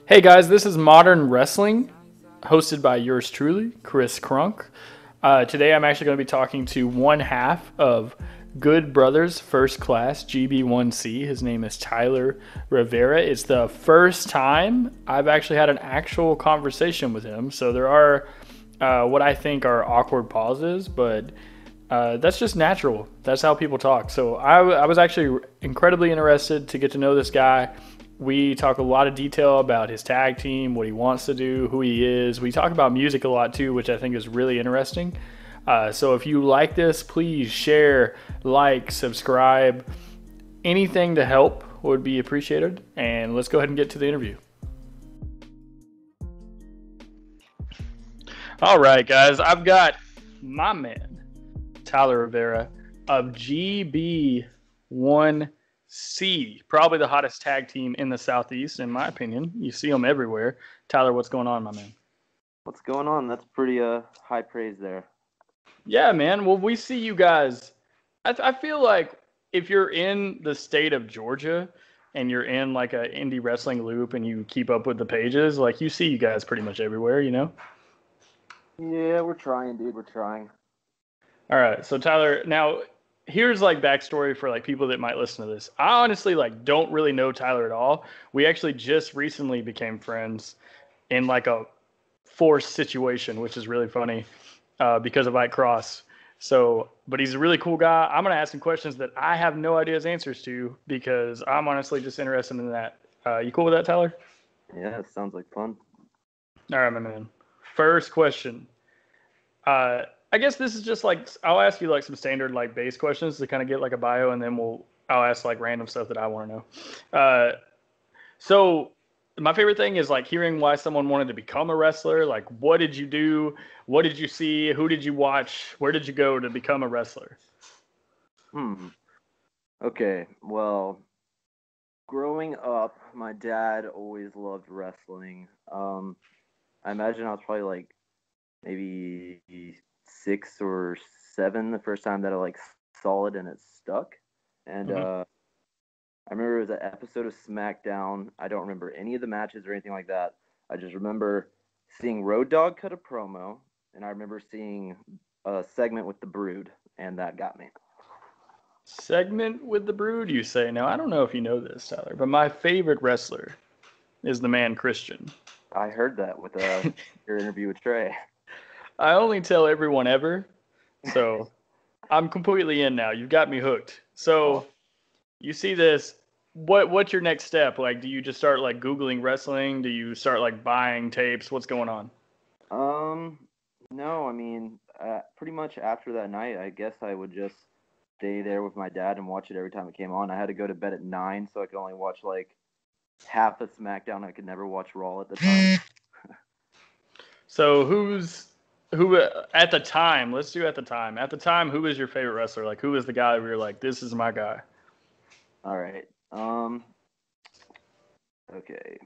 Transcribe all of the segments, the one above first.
Hey guys, this is Modern Wrestling, hosted by yours truly, Chris Crunk. Today I'm actually going to be talking to one half of Good Brothers First Class GB1C. His name is Tyler Rivera. It's the first time I've actually had an actual conversation with him, so there are what I think are awkward pauses, but that's just natural. That's how people talk. So I was actually incredibly interested to get to know this guy. We talk a lot of detail about his tag team, what he wants to do, who he is. We talk about music a lot too, which I think is really interesting. So if you like this, please share, like, subscribe. Anything to help would be appreciated. And let's go ahead and get to the interview. All right, guys, I've got my man, Tyler Rivera of GB1C, probably the hottest tag team in the Southeast, in my opinion. You see them everywhere. Tyler, what's going on, my man? What's going on? That's pretty high praise there. Yeah, man. Well, we see you guys. I feel like if you're in the state of Georgia and you're in like a indie wrestling loop and you keep up with the pages, like you see you guys pretty much everywhere, you know? Yeah, we're trying, dude. We're trying. All right, so Tyler, now here's like backstory for like people that might listen to this. I honestly like don't really know Tyler at all. We actually just recently became friends in like a forced situation, which is really funny because of Ike Cross. So, but he's a really cool guy. I'm gonna ask him questions that I have no idea his answers to because I'm honestly just interested in that. You cool with that, Tyler? Yeah, it sounds like fun. All right, my man. First question. I guess this is just like I'll ask you like some standard like base questions to kind of get like a bio, and then I'll ask like random stuff that I want to know. So my favorite thing is like hearing why someone wanted to become a wrestler. Like, what did you do? What did you see? Who did you watch? Where did you go to become a wrestler? Hmm. Okay. Well, growing up, my dad always loved wrestling. I imagine I was probably like maybe 6 or 7 the first time that I like saw it and it stuck. And Mm-hmm. I remember it was an episode of SmackDown. I don't remember any of the matches or anything like that. I just remember seeing Road Dogg cut a promo, and I remember seeing a segment with the Brood, and that got me. Segment with the Brood, you say? Now I don't know if you know this, Tyler, but my favorite wrestler is the man Christian. I heard that with your interview with Trey. I only tell everyone ever, so I'm completely in now. You've got me hooked. Oh, So you see this. What's your next step? Like, do you just start like Googling wrestling? Do you start like buying tapes? What's going on? um, no, I mean, pretty much after that night, I guess I would just stay there with my dad and watch it every time it came on. I had to go to bed at 9, so I could only watch like half of SmackDown. I could never watch Raw at the time. So who at the time? Let's do at the time. At the time, who was your favorite wrestler? Like, who was the guy where you're like, this is my guy? All right. Okay.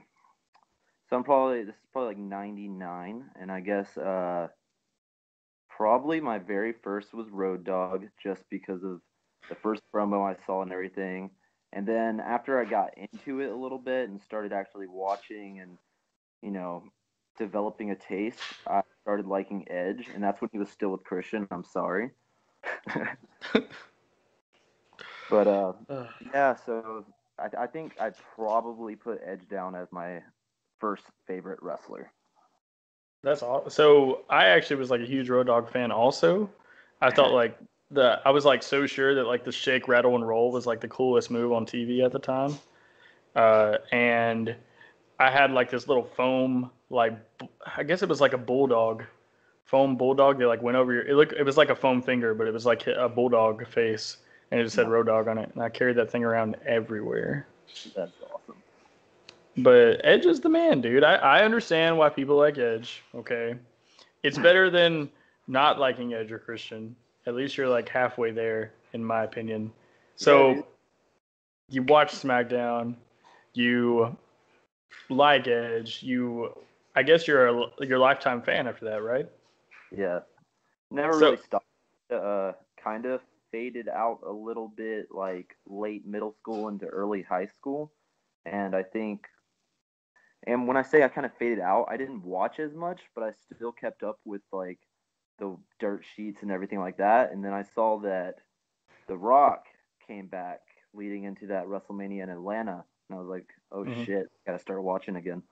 So this is probably like 99, and I guess probably my very first was Road Dogg just because of the first promo I saw and everything. And then after I got into it a little bit and started actually watching and, you know, developing a taste, I started liking Edge, and that's when he was still with Christian. I'm sorry. But yeah, so I think I'd probably put Edge down as my first favorite wrestler. That's all. So I actually was like a huge Road Dogg fan. Also, I thought like I was like so sure that like the shake, rattle, and roll was like the coolest move on TV at the time. And I had like this little foam like I guess it was like a bulldog foam bulldog that like went over your it was like a foam finger, but it was like a bulldog face, and it just said No, Road Dogg on it, and I carried that thing around everywhere. that's awesome. But Edge is the man, dude. I understand why people like Edge. Okay, it's better than not liking Edge or Christian. At least you're like halfway there, in my opinion. Yeah, dude. So you watch SmackDown, you like Edge, I guess you're a lifetime fan after that, right? Yeah. Never really So stopped. Kind of faded out a little bit, like late middle school into early high school, and I think And when I say I kind of faded out, I didn't watch as much, but I still kept up with like the dirt sheets and everything like that. And then I saw that The Rock came back leading into that WrestleMania in Atlanta, and I was like, "Oh Hmm. shit, gotta start watching again."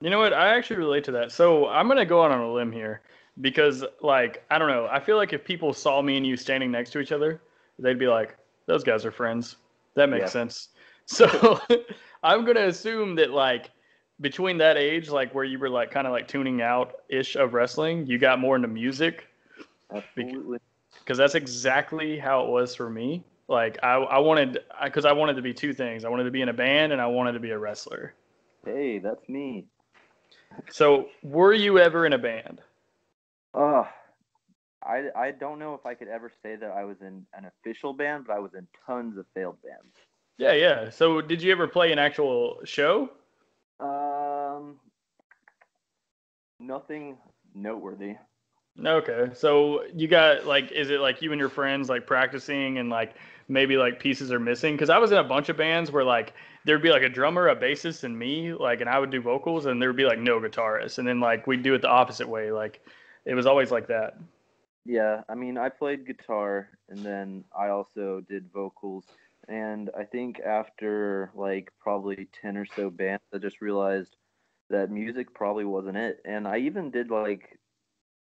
You know what? I actually relate to that. So I'm gonna go out on a limb here because, like, I don't know. I feel like if people saw me and you standing next to each other, they'd be like, "Those guys are friends." That makes Yeah. sense. So I'm gonna assume that, like, between that age, like where you were like kind of like tuning out ish of wrestling, you got more into music Absolutely. because that's exactly how it was for me. Like I wanted, because I wanted to be two things. I wanted to be in a band and I wanted to be a wrestler. Hey, that's me. So were you ever in a band? Uh, I don't know if I could ever say that I was in an official band, but I was in tons of failed bands. Yeah, yeah. So did you ever play an actual show? Um, Nothing noteworthy. Okay. So you got like, is it like you and your friends like practicing and like maybe like pieces are missing? Because I was in a bunch of bands where like there'd be like a drummer, a bassist, and me, like, and I would do vocals, and there would be like no guitarist, and then like we'd do it the opposite way. Like it was always like that. Yeah, I mean, I played guitar and then I also did vocals. And I think after like probably 10 or so bands, I just realized that music probably wasn't it. And I even did like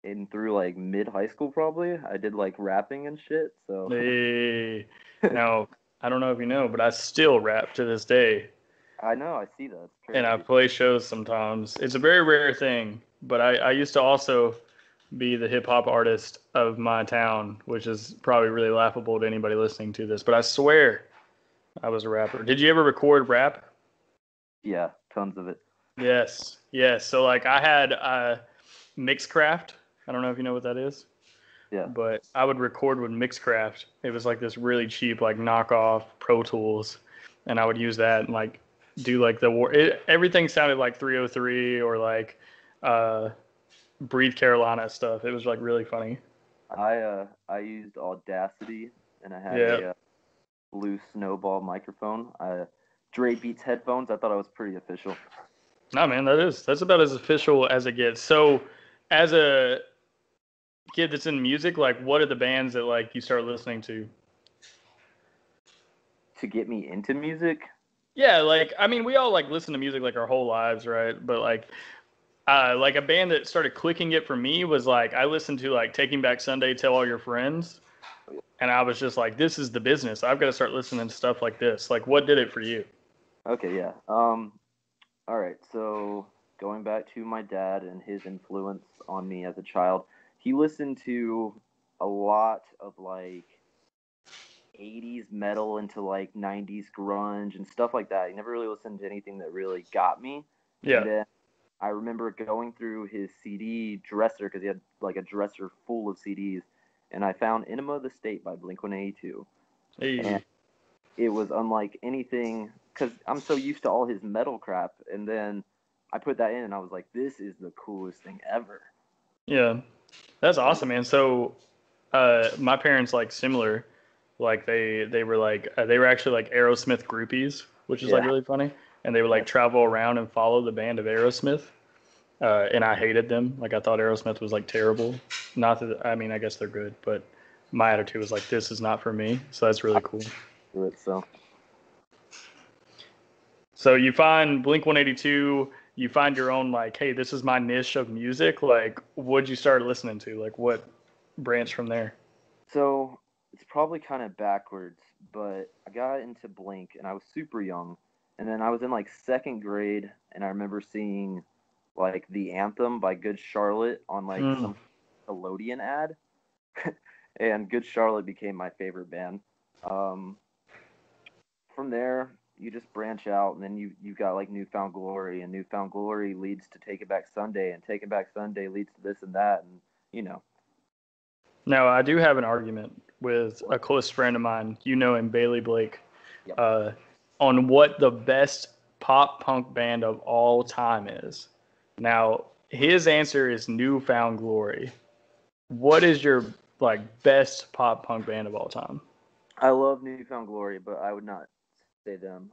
in through like mid high school probably. I did like rapping and shit. So Hey, now I don't know if you know, but I still rap to this day, I know, I see that. It's and I crazy. play shows sometimes. It's a very rare thing, but I used to also be the hip hop artist of my town, which is probably really laughable to anybody listening to this. But I swear I was a rapper. Did you ever record rap? Yeah, tons of it. Yes, yes. So like I had Mixcraft. I don't know if you know what that is, Yeah. but I would record with Mixcraft. It was like this really cheap like knockoff Pro Tools, and I would use that and like do like the war. Everything sounded like 303 or like uh, Breathe Carolina stuff. It was like really funny. I used Audacity and I had Yeah. a blue snowball microphone. Dre Beats headphones. I thought I was pretty official. No, man, that's about as official as it gets. So, as a kid that's in music, like, what are the bands that like you start listening to? To get me into music. Yeah, like I mean, we all like listen to music like our whole lives, right? But like a band that started clicking it for me was like I listened to like Taking Back Sunday, Tell All Your Friends, and I was just like, this is the business. I've got to start listening to stuff like this. Like, what did it for you? Okay, yeah. All right. So going back to my dad and his influence on me as a child, he listened to a lot of like 80s metal into like 90s grunge and stuff like that. He never really listened to anything that really got me. And Yeah. then I remember going through his CD dresser because he had like a dresser full of CDs, and I found Enema of the State by Blink 182. And Hey. it was unlike anything because I'm so used to all his metal crap. And then I put that in and I was like, this is the coolest thing ever. Yeah. That's And awesome, man. So, my parents like similar, like they were like they were actually like Aerosmith groupies, which is like yeah, really funny, and they would like travel around and follow the band of Aerosmith. And I hated them. Like I thought Aerosmith was like terrible. Not that I mean I guess they're good, but my attitude was like this is not for me. So that's I really cool. do it. So So you find Blink 182, you find your own like, hey, this is my niche of music. Like, what'd you start listening to? Like, what branch from there? So it's probably kind of backwards, but I got into Blink and I was super young. And then I was in like second grade and I remember seeing like the anthem by Good Charlotte on like Mm. some Nickelodeon ad. And Good Charlotte became my favorite band. Um, from there, you just branch out and then you got like Newfound Glory and Newfound Glory leads to Take It Back Sunday and Take It Back Sunday leads to this and that and you know. Now, I do have an argument with a close friend of mine, you know him, Bailey Blake, Yep. uh, on what the best pop punk band of all time is. Now, his answer is Newfound Glory. What is your like best pop punk band of all time? I love Newfound Glory, but I would not say them.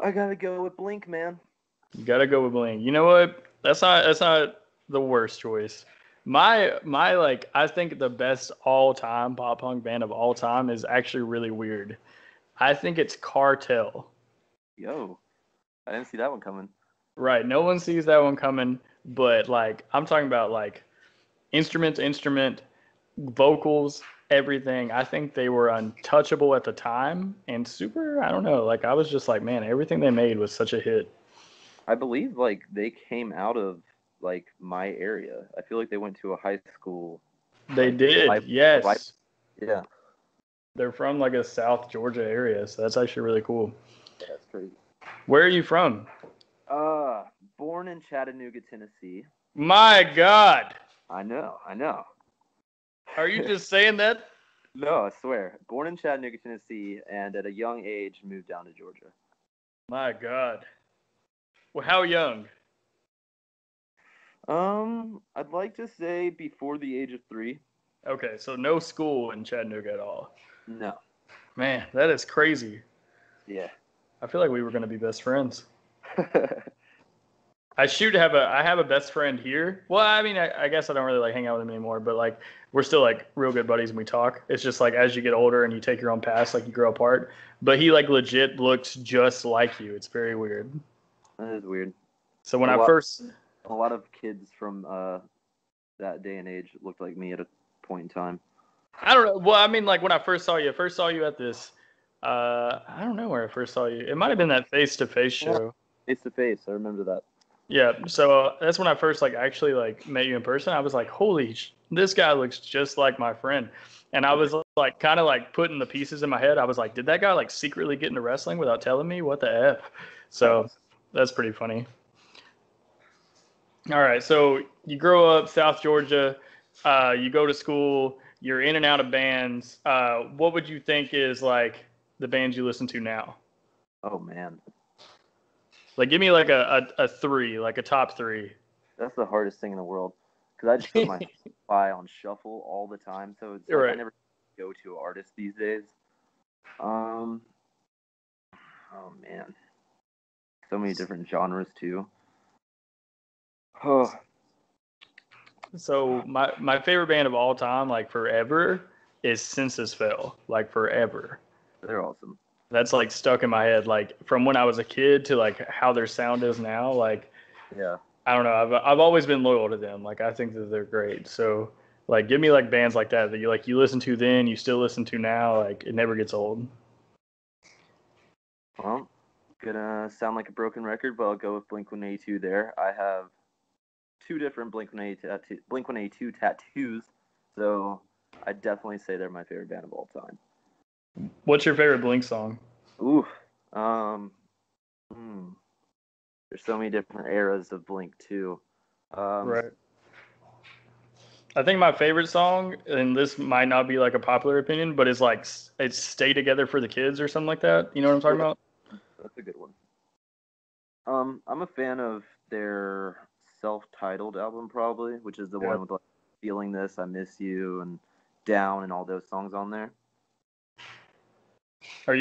I gotta go with Blink, man. You gotta go with Blink. You know what? That's not the worst choice. My like I think the best all time pop punk band of all time is actually really weird. I think it's Cartel. Yo, I didn't see that one coming. Right. No one sees that one coming, but like I'm talking about like instrument to instrument, vocals, everything. I think they were untouchable at the time and super, I don't know, like I was just like, man, everything they made was such a hit. I believe like they came out of like my area. I feel like they went to a high school They like did. right, right. Yes. Yeah, They're from like a South Georgia area, so that's actually really cool. that's crazy. Where are you from? Uh, Born in Chattanooga, Tennessee. My God. I know, I know. Are you just saying that? No, I swear. Born in Chattanooga, Tennessee, and at a young age moved down to Georgia. My God. Well, how young? I'd like to say before the age of 3. Okay, so no school in Chattanooga at all. No. Man, that is crazy. Yeah. I feel like we were going to be best friends. I have a best friend here. Well, I mean, I guess I don't really like hang out with him anymore, but like we're still like real good buddies and we talk. It's just like as you get older and you take your own paths, like you grow apart. But he like legit looks just like you. It's very weird. That is weird. So when A I lot, first, a lot of kids from that day and age looked like me at a point in time. I don't know. Well, I mean, like when I first saw you at this. I don't know where I first saw you. It might have been that face to face Yeah. show. Face to face, I remember that. Yeah, so that's when I first like actually like met you in person. I was like, holy, this guy looks just like my friend. And I was like kind of like putting the pieces in my head. I was like, did that guy like secretly get into wrestling without telling me? What the F? So that's pretty funny. All right, so you grow up South Georgia, you go to school, you're in and out of bands. What would you think is like the bands you listen to now? Oh man, Like, give me like a three, like a top three. that's the hardest thing in the world because I just put my Spotify on shuffle all the time, so it's like I Right. never go to an artist these days. Um, oh man, so many different genres too. Oh, So my favorite band of all time, like forever, is Census Fail. Like forever. they're awesome. That's like stuck in my head. Like from when I was a kid to like how their sound is now. Like Yeah. I don't know. I've always been loyal to them. Like I think that they're great. So like give me like bands like that you listen to then, you still listen to now. Like it never gets old. Well, gonna sound like a broken record, but I'll go with Blink-182 there. I have two different Blink-182 tattoos, so I definitely say they're my favorite band of all time. What's your favorite Blink song? Ooh, um, hmm. There's so many different eras of Blink too. Right. I think my favorite song, and this might not be like a popular opinion, but it's "Stay Together for the Kids" or something like that. You know what I'm talking about? That's a good one. I'm a fan of their self-titled album, probably, which is the Yeah. one with like "Feeling This," "I Miss You," and "Down," and all those songs on there. Were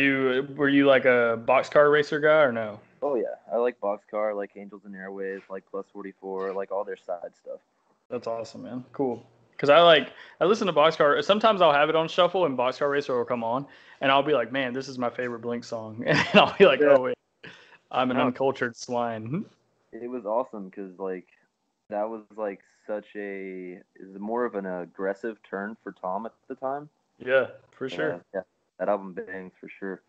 you like a boxcar racer guy or no? Oh yeah, I like Boxcar, I like Angels and Airwaves, like Plus 44, like all their side stuff. That's awesome, man. Cool. Because I listen to Boxcar. Sometimes I'll have it on shuffle and Boxcar Racer will come on, and I'll be like, man, this is my favorite Blink song, and I'll be like, Yeah. oh wait, I'm an No, uncultured swine. it was awesome because like that was like such a is more of an aggressive turn for Tom at the time. Yeah, for sure. Yeah, that album bangs for sure.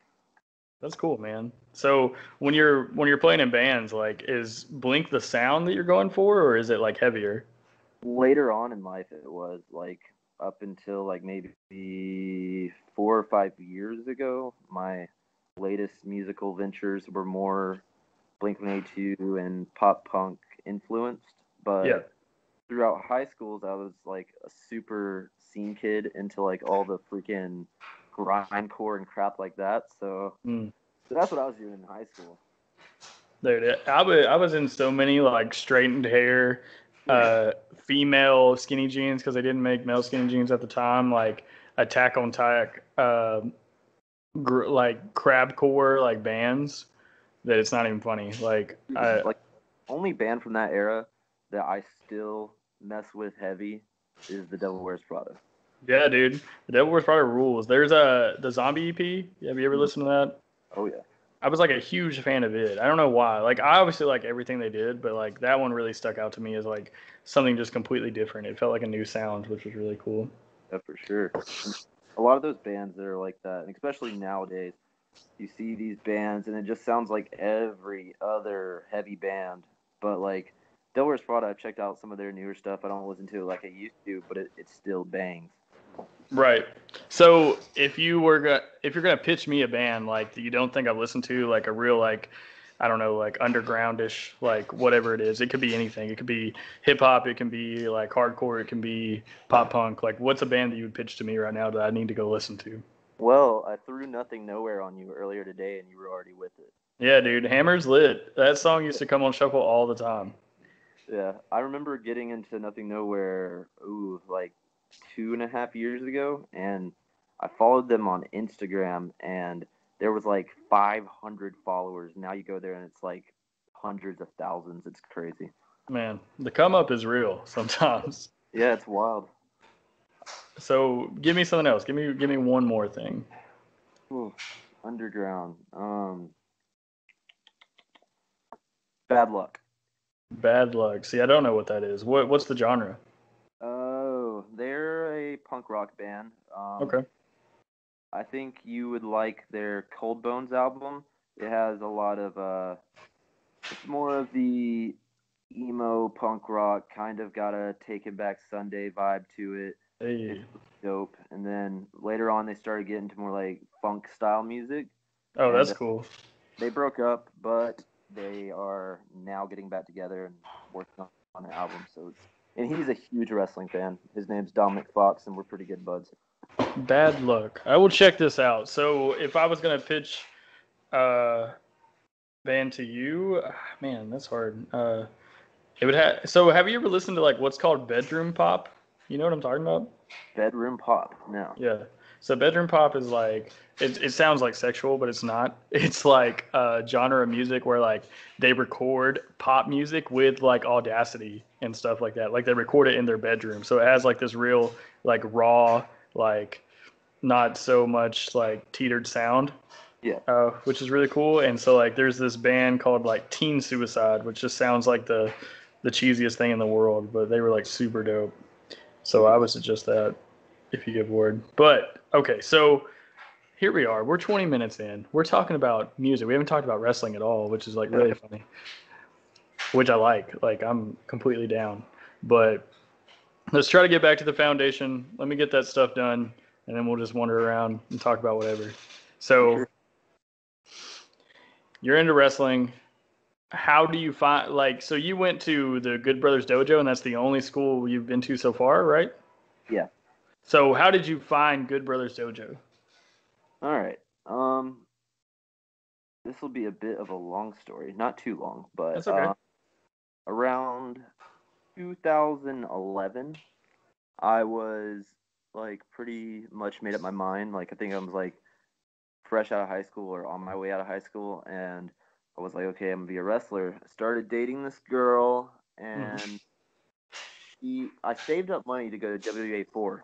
That's cool, man. So when you're playing in bands, like, is Blink the sound that you're going for, or is it like heavier? Later on in life, it was like up until like maybe 4 or 5 years ago. My latest musical ventures were more Blink-182 and pop punk influenced, Yeah. but throughout high schools, I was like a super scene kid into like all the freaking grindcore and crap like that. So Mm. that's what I was doing in high school. Dude, I was in so many like straightened hair, female skinny jeans because they didn't make male skinny jeans at the time. Like Attack on Titan, like crabcore like bands. that it's not even funny. Like, Like, only band from that era that I still mess with heavy is the Devil Wears Prada. yeah, dude, the Devil Wears Prada rules. There's the Zombie EP. Have you ever listened to that? Oh yeah, I was like a huge fan of it. I don't know why. Like, I obviously like everything they did, but like that one really stuck out to me as like something just completely different. It felt like a new sound, which was really cool. yeah, for sure. And a lot of those bands that are like that, and especially nowadays, you see these bands and it just sounds like every other heavy band. But like Devil Wears Prada, I've checked out some of their newer stuff. I don't listen to it like I used to, but it still bangs. Right. So if you're gonna pitch me a band like that you don't think I've listened to, like a real like I don't know, like undergroundish, like whatever it is. It could be anything. It could be hip hop, it can be like hardcore, it can be pop punk. Like what's a band that you would pitch to me right now that I need to go listen to? Well, I threw Nothing Nowhere on you earlier today and you were already with it. Yeah, dude, Hammer's lit. That song used to come on shuffle all the time. Yeah, I remember getting into Nothing Nowhere, like 2.5 years ago, and I followed them on Instagram, and there was like 500 followers. Now you go there, and it's like hundreds of thousands. It's crazy. Man, the come up is real sometimes. Yeah, it's wild. So give me something else. Give me one more thing. Ooh, underground. Bad Luck. Bad luck. See, I don't know what that is. What's the genre? Oh, they're a punk rock band. Okay. I think you would like their Cold Bones album. It has a lot of it's more of the emo punk rock, kind of got a Taking Back Sunday vibe to it. It's Hey. dope. And then later on, they started getting to more like funk style music, Oh, and that's cool. they broke up, but they are now getting back together and working on an album. And he's a huge wrestling fan. His name's Dominic Fox, and we're pretty good buds. Bad luck. I will check this out. So if I was gonna pitch uh band to you, man, that's hard. It would have. So have you ever listened to like what's called bedroom pop? You know what I'm talking about? Bedroom pop. No. Yeah. So bedroom pop is like it sounds like sexual, but it's not. It's like a genre of music where like they record pop music with like Audacity and stuff like that. Like they record it in their bedroom. So it has like this real like raw like not so much like teetered sound, Yeah. which is really cool. And so like there's this band called like Teen Suicide, which just sounds like the cheesiest thing in the world, but they were like super dope. So I would suggest that if you give word. But okay, so here we are. We're 20 minutes in. We're talking about music. We haven't talked about wrestling at all, which is like really funny. Which I like. Like I'm completely down. But let's try to get back to the foundation. Let me get that stuff done, and then we'll just wander around and talk about whatever. For So sure. you're into wrestling. How do you find like so you went to the Good Brothers Dojo and that's the only school you've been to so far, right? Yeah. So how did you find Good Brothers Dojo? All right. This will be a bit of a long story, not too long, but That's okay. around 2011, I was like pretty much made up my mind. Like I think I was like fresh out of high school or on my way out of high school, and I was like, okay, I'm gonna be a wrestler. I started dating this girl, Mm-hmm. and I saved up money to go to WA4,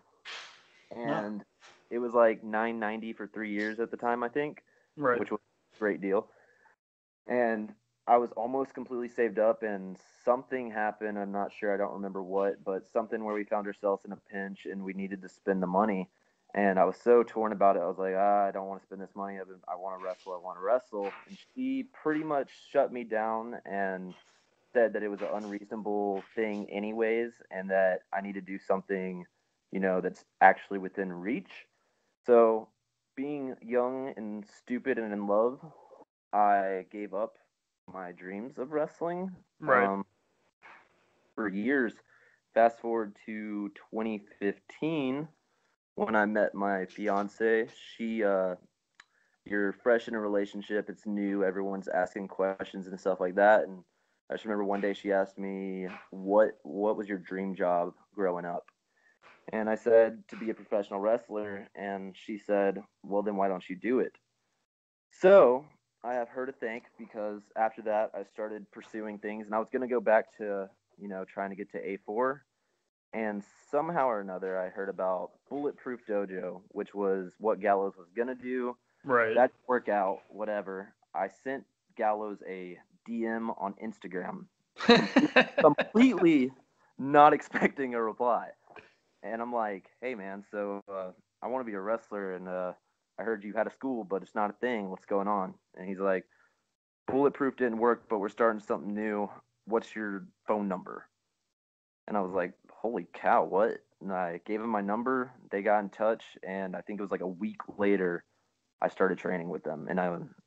No. and it was like 990 for 3 years at the time, I think, Right. which was a great deal. And I was almost completely saved up, and something happened. I'm not sure. I don't remember what, but something where we found ourselves in a pinch and we needed to spend the money. And I was so torn about it. I was like, I don't want to spend this money. I want to wrestle. I want to wrestle. And she pretty much shut me down and said that it was an unreasonable thing, anyways, and that I need to do something, that's actually within reach. So, being young and stupid and in love, I gave up my dreams of wrestling Right. for years. Fast forward to 2015 when I met my fiance. You're fresh in a relationship, it's new, everyone's asking questions and stuff like that. And I just remember one day she asked me, "What was your dream job growing up?" And I said, "To be a professional wrestler." And she said, "Well, then why don't you do it?" So I have her to thank because after that I started pursuing things, and I was gonna go back to trying to get to A4, and somehow or another I heard about Bulletproof Dojo, which was what Gallows was gonna do. Right. That didn't work out. Whatever. I sent Gallows a DM on Instagram, completely not expecting a reply. And I'm like, hey man, so I want to be a wrestler, and I heard you had a school, but it's not a thing. What's going on? And he's like, Bulletproof didn't work, but we're starting something new. What's your phone number? And I was like, holy cow, what? And I gave him my number. They got in touch, and I think it was like a week later, I started training with them. And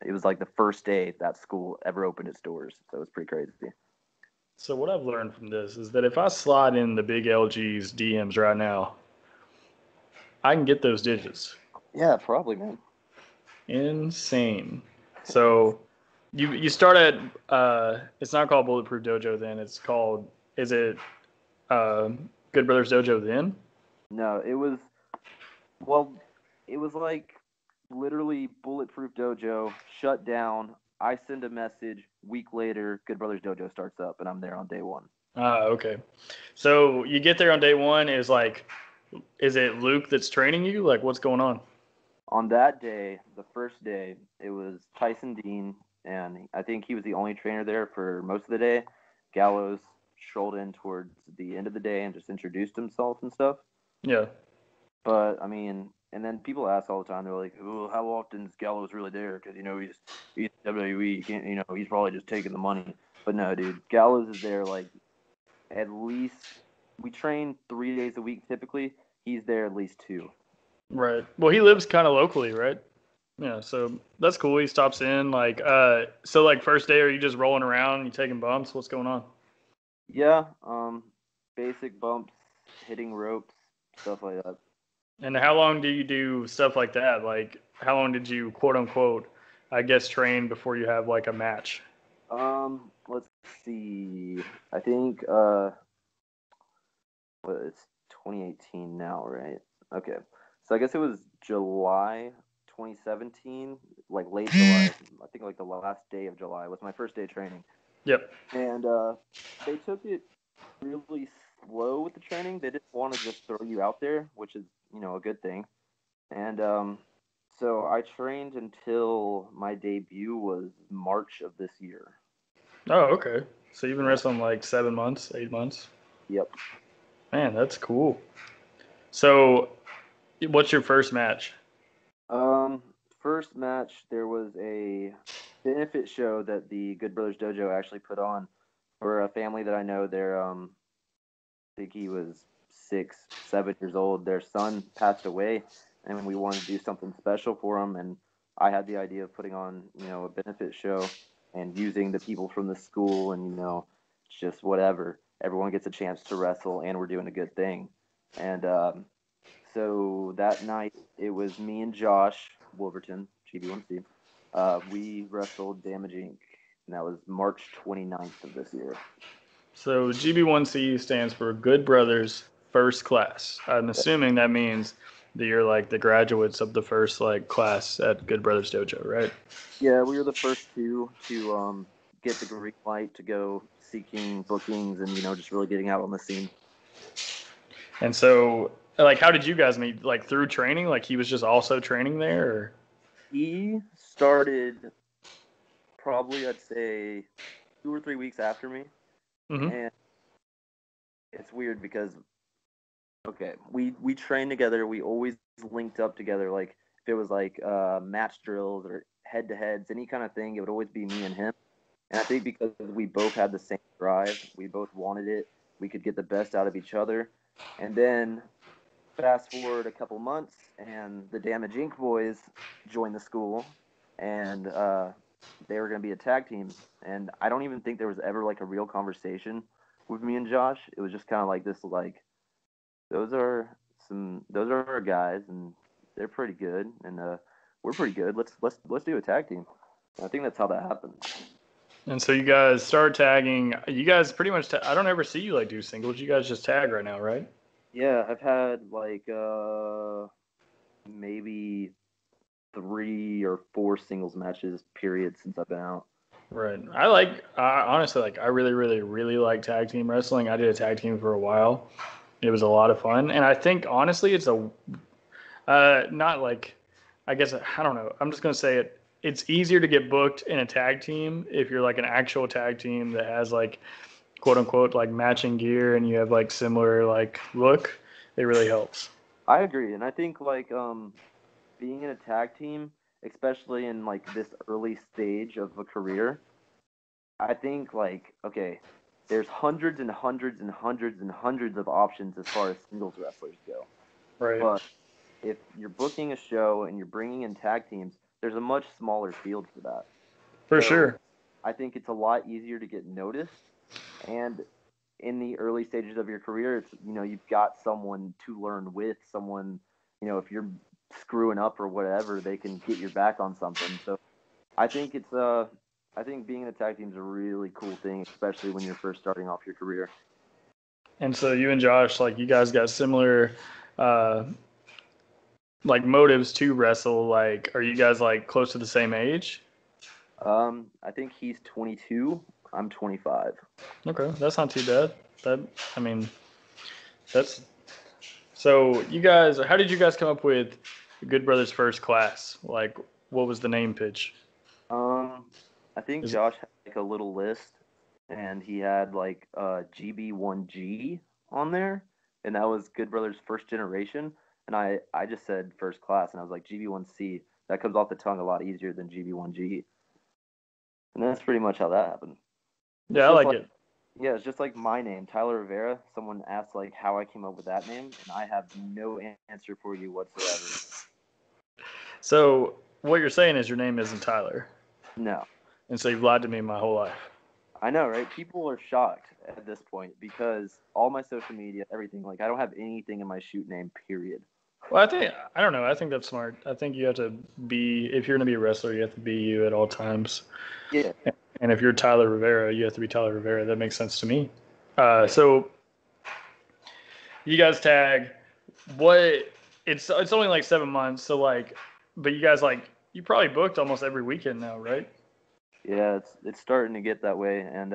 it was like the first day that school ever opened its doors. So it was pretty crazy. So what I've learned from this is that if I slide in the big LG's DMs right now, I can get those digits. Yeah, probably, man. Insane. So you start at it's not called Bulletproof Dojo then. It's called, is it Good Brothers Dojo then? No, it was like literally Bulletproof Dojo shut down. I send a message. Week later, Good Brothers Dojo starts up, and I'm there on day one. Okay. So you get there on day one. Is it Luke that's training you? Like, what's going on? On that day, the first day, it was Tyson Dean, and I think he was the only trainer there for most of the day. Gallows strolled in towards the end of the day and just introduced himself and stuff. Yeah. But I mean, and then people ask all the time. They're like, "Oh, how often is Gallows really there?" Because he's WWE. You can't, he's probably just taking the money. But no, dude, Gallows is there like at least. We train 3 days a week typically. He's there at least 2. Right. Well, he lives kind of locally, right? Yeah. So that's cool. He stops in. So like first day, are you just rolling around? You taking bumps? What's going on? Yeah, basic bumps, hitting ropes, stuff like that. And how long do you do stuff like that? Like, how long did you, quote unquote, I guess, train before you have like a match? Let's see. I think it's 2018 now, right? Okay. So I guess it was July 2017, like late July. I think like the last day of July was my first day of training. Yep. And they took it really slow with the training. They didn't want to just throw you out there, which is, a good thing. And so I trained until my debut was March of this year. Oh, okay. So you've been wrestling like 7 months, 8 months? Yep. Man, that's cool. So what's your first match? First match, there was a benefit show that the Good Brothers Dojo actually put on for a family that I know. I think he was 6, 7 years old. Their son passed away, and we wanted to do something special for him. And I had the idea of putting on, a benefit show and using the people from the school, and just whatever. Everyone gets a chance to wrestle, and we're doing a good thing. And so that night, it was me and Josh Wolverton, GB1C. We wrestled Damage Inc., and that was March 29th of this year. So GB1C stands for Good Brothers First Class. I'm assuming that means that you're like the graduates of the first like class at Good Brothers Dojo, right? Yeah, we were the first 2 to get the green light to go seeking bookings and just really getting out on the scene. And so, like, how did you guys meet? Like through training? Like he was just also training there, or? He started probably, I'd say, 2 or 3 weeks after me. Mm-hmm. And it's weird because, okay, we trained together. We always linked up together. Like, if it was like match drills or head-to-heads, any kind of thing, it would always be me and him. And I think because we both had the same drive, we both wanted it, we could get the best out of each other. And then fast forward a couple months, and the Damage Inc. boys joined the school, and they were going to be a tag team. And I don't even think there was ever like a real conversation with me and Josh. It was just kind of like this, like those are our guys, and they're pretty good, and we're pretty good. Let's do a tag team. And I think that's how that happened. And so you guys start tagging. You guys pretty much. I don't ever see you like do singles. You guys just tag right now, right? Yeah, I've had like maybe 3 or 4 singles matches period since I've been out. Right. Honestly, like I really, really, really like tag team wrestling. I did a tag team for a while. It was a lot of fun, and I think honestly, it's a not like I guess I don't know. I'm just gonna say it. It's easier to get booked in a tag team if you're like an actual tag team that has like quote unquote like matching gear and you have like similar like look. It really helps. I agree, and I think like being in a tag team, especially in like this early stage of a career, I think like okay, there's hundreds and hundreds and hundreds and hundreds of options as far as singles wrestlers go. Right. But if you're booking a show and you're bringing in tag teams, there's a much smaller field for that. For So sure. I think it's a lot easier to get noticed. And in the early stages of your career, it's you've got someone to learn with, someone if you're screwing up or whatever, they can get your back on something. So I think I think being in a tag team is a really cool thing, especially when you're first starting off your career. And so you and Josh, like you guys got similar uh like motives to wrestle. Like are you guys like close to the same age? I think he's 22. I'm 25. Okay, that's not too bad. That I mean, that's so you guys. How did you guys come up with Good Brothers First Class? Like, what was the name pitch? Um, I think Is Josh had like a little list, and he had like GB1G on there, and that was Good Brothers First Generation. And I just said First Class, and I was like GB1C. That comes off the tongue a lot easier than GB1G, and that's pretty much how that happened. yeah, It's I just like like it. yeah, it's just like my name, Tyler Rivera. Someone asked like how I came up with that name, and I have no answer for you whatsoever. So what you're saying is your name isn't Tyler, No. and so you've lied to me my whole life. I know, right? People are shocked at this point because all my social media, everything, like I don't have anything in my shoot name, period. Well, I don't know. I think that's smart. I think you have to be if you're going to be a wrestler, you have to be you at all times. Yeah. And if you're Tyler Rivera, you have to be Tyler Rivera. That makes sense to me. Yeah. So you guys tag. What? It's only like 7 months. So like, but you guys like you probably booked almost every weekend now, right? Yeah, it's starting to get that way, and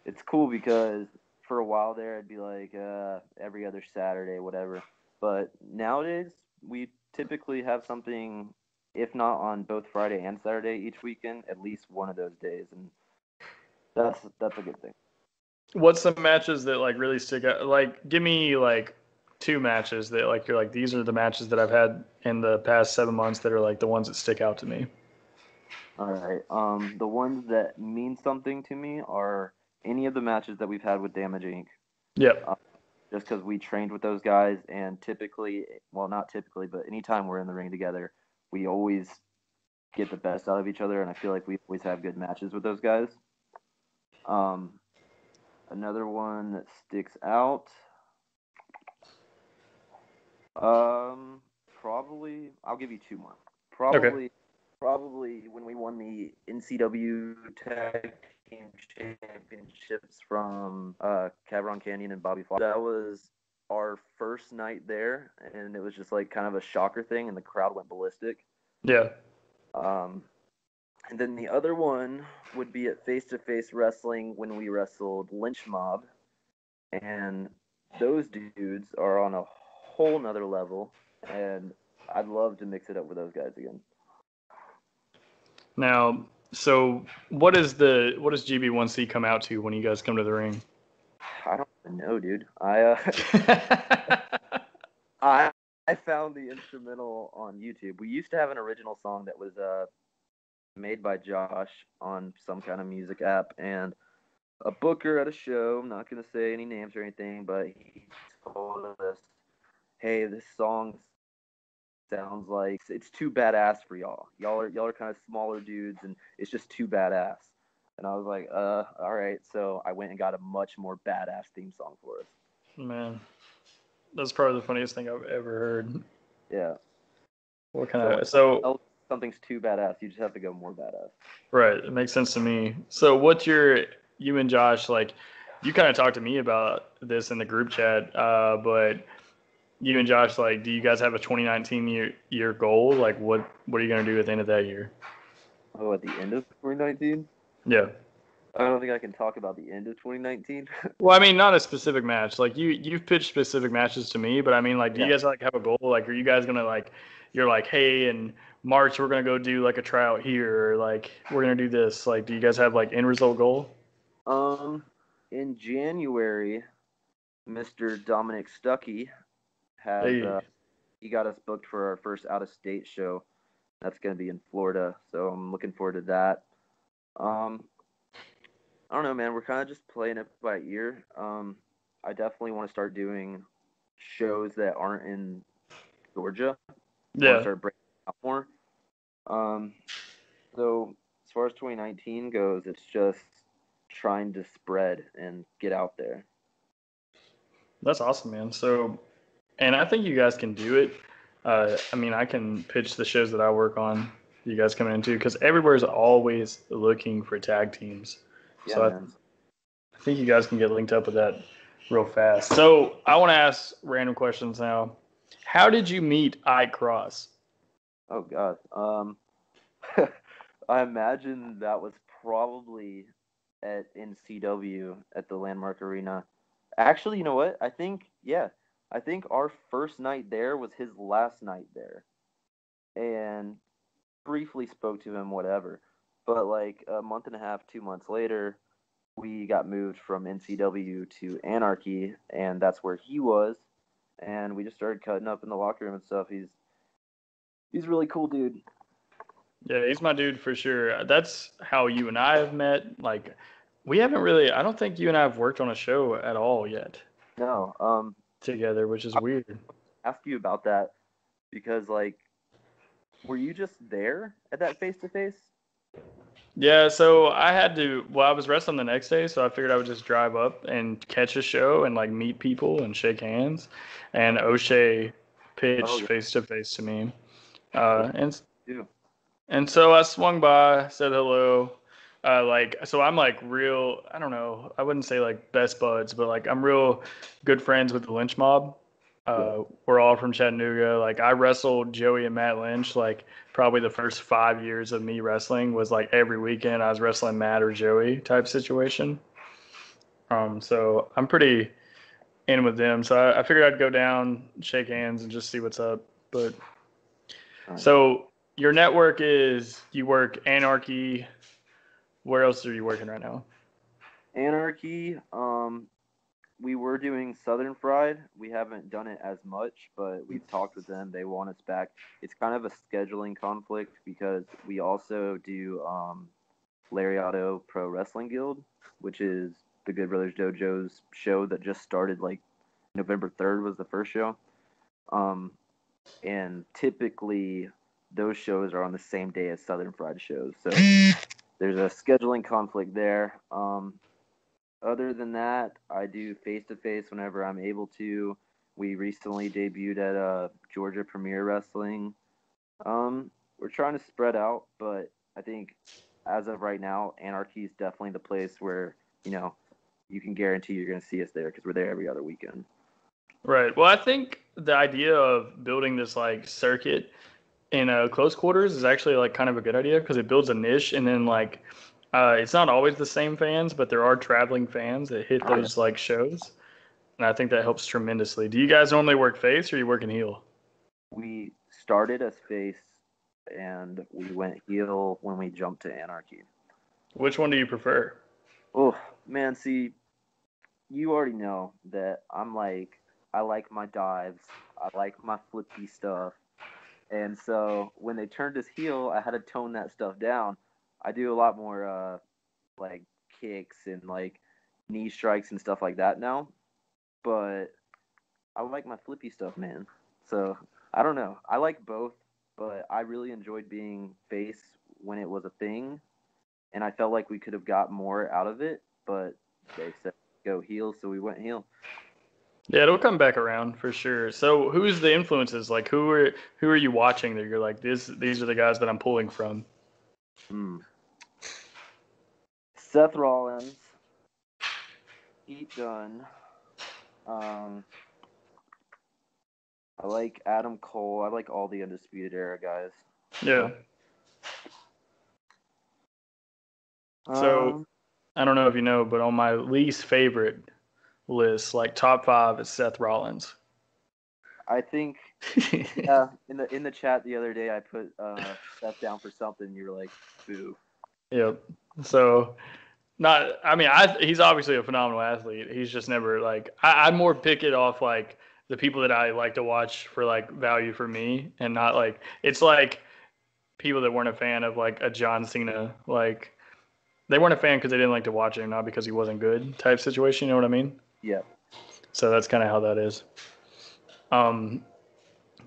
it's cool because for a while there I'd be like every other Saturday, whatever. But nowadays we typically have something, if not on both Friday and Saturday each weekend, at least one of those days, and that's a good thing. What's the matches that like really stick out? Like, give me like two matches that like you're like these are the matches that I've had in the past 7 months that are like the ones that stick out to me. All right. The ones that mean something to me are any of the matches that we've had with Damage Inc. Yep. Uh, just because we trained with those guys, and typically, well, not typically, but anytime we're in the ring together, we always get the best out of each other, and I feel like we always have good matches with those guys. Um, Another one that sticks out, um, probably I'll give you two more. Okay. Probably when we won the NCW Tag Team Championships from Cabron Canyon and Bobby Fox. That was our first night there, and it was just like kind of a shocker thing, and the crowd went ballistic. Yeah. Um, and then the other one would be at Face to Face Wrestling when we wrestled Lynch Mob, and those dudes are on a whole nother level, and I'd love to mix it up with those guys again. Now, so what does GB1C come out to when you guys come to the ring? I don't even know, dude. I I found the instrumental on YouTube. We used to have an original song that was made by Josh on some kind of music app, and a booker at a show. I'm not gonna say any names or anything, but he told us, "Hey, this song sounds like it's too badass for y'all. Y'all are kind of smaller dudes, and it's just too badass." And I was like, all right. So I went and got a much more badass theme song for us. Man, that's probably the funniest thing I've ever heard. Yeah. What kind So of so when something's too badass, you just have to go more badass. right? It makes sense to me. So you and Josh like? You kind of talked to me about this in the group chat, but you and Josh, like, do you guys have a 2019 year goal? Like, what are you gonna do at the end of that year? Oh, at the end of 2019? Yeah. I don't think I can talk about the end of 2019. Well, I mean, not a specific match. Like you've pitched specific matches to me, but I mean, like, do you Yeah. guys like have a goal? Like, are you guys gonna like, you're like, hey, in March we're gonna go do like a tryout here, or like we're gonna do this. Like, do you guys have like end result goal? Um, in January, Mr. Dominic Stuckey has Hey, he got us booked for our first out of state show. That's going to be in Florida, so I'm looking forward to that. Um, I don't know, man. We're kind of just playing it by ear. I definitely want to start doing shows that aren't in Georgia. I want to yeah, start breaking out more. Um, so as far as 2019 goes, it's just trying to spread and get out there. that's awesome, man. So, and I think you guys can do it. I mean, I can pitch the shows that I work on. You guys coming into because everywhere's always looking for tag teams. Yeah, So man. I think you guys can get linked up with that real fast. So I want to ask random questions now. How did you meet Ike Cross? Oh God. I imagine that was probably at NCW at the Landmark Arena. Actually, you know what? I think our first night there was his last night there, and briefly spoke to him, whatever. But like a month and a half, 2 months later, we got moved from NCW to Anarchy, and that's where he was. And we just started cutting up in the locker room and stuff. He's a really cool dude. Yeah, he's my dude for sure. That's how you and I have met. Like, we haven't really, I don't think you and I have worked on a show at all yet No, together, which is I'll weird. ask you about that because like, were you just there at that face to face? Yeah, so I had to, well, I was wrestling the next day, so I figured I would just drive up and catch a show and like meet people and shake hands. And O'Shea Oh pitched yeah, face to face to me. oh, And too. And so I swung by, said hello. Like, so I'm like real, I don't know, I wouldn't say like best buds, but like I'm real good friends with the Lynch Mob. Yeah. We're all from Chattanooga. Like, I wrestled Joey and Matt Lynch, like, probably the first 5 years of me wrestling was like every weekend I was wrestling Matt or Joey type situation. So I'm pretty in with them. So I figured I'd go down, shake hands, and just see what's up. But Nice. so your network is you work Anarchy. Where else are you working right now? Anarchy. We were doing Southern Fried. We haven't done it as much, but we've talked with them. They want us back. It's kind of a scheduling conflict because we also do Lariato Pro Wrestling Guild, which is the Good Brothers Dojo's show that just started like November 3rd was the first show. Um, and typically those shows are on the same day as Southern Fried shows. So there's a scheduling conflict there. Other than that, I do face to face whenever I'm able to. We recently debuted at Georgia Premier Wrestling. We're trying to spread out, but I think as of right now, Anarchy is definitely the place where you know you can guarantee you're going to see us there because we're there every other weekend. Right. Well, I think the idea of building this like circuit in close quarters is actually like kind of a good idea because it builds a niche, and then like it's not always the same fans, but there are traveling fans that hit Oh yeah, those like shows, and I think that helps tremendously. Do you guys normally work face or you working heel? we started as face and we went heel when we jumped to Anarchy. Which one do you prefer? Oh man, see, you already know that I like my dives, I like my flippy stuff, and so when they turned us heel, I had to tone that stuff down. I do a lot more like kicks and like knee strikes and stuff like that now, but I like my flippy stuff, man. So I don't know. I like both, but I really enjoyed being face when it was a thing, and I felt like we could have got more out of it, but they said go heel, so we went heel. Yeah, it'll come back around for sure. So, who's the influences? Like, who are you watching that you're like these are the guys that I'm pulling from? Hmm. Seth Rollins, Pete Dunne, um, I like Adam Cole. I like all the Undisputed Era guys. Yeah. So Um, I don't know if you know, but on my least favorite list, like top 5, is Seth Rollins. I think yeah. In the chat the other day, I put Seth down for something. You were like, boo. Yep. So not. I mean, he's obviously a phenomenal athlete. He's just never like. I more pick it off like the people that I like to watch for like value for me, and not like it's like people that weren't a fan of like a John Cena. Like they weren't a fan because they didn't like to watch him, not because he wasn't good. Type situation. You know what I mean? Yeah. So that's kind of how that is. Um,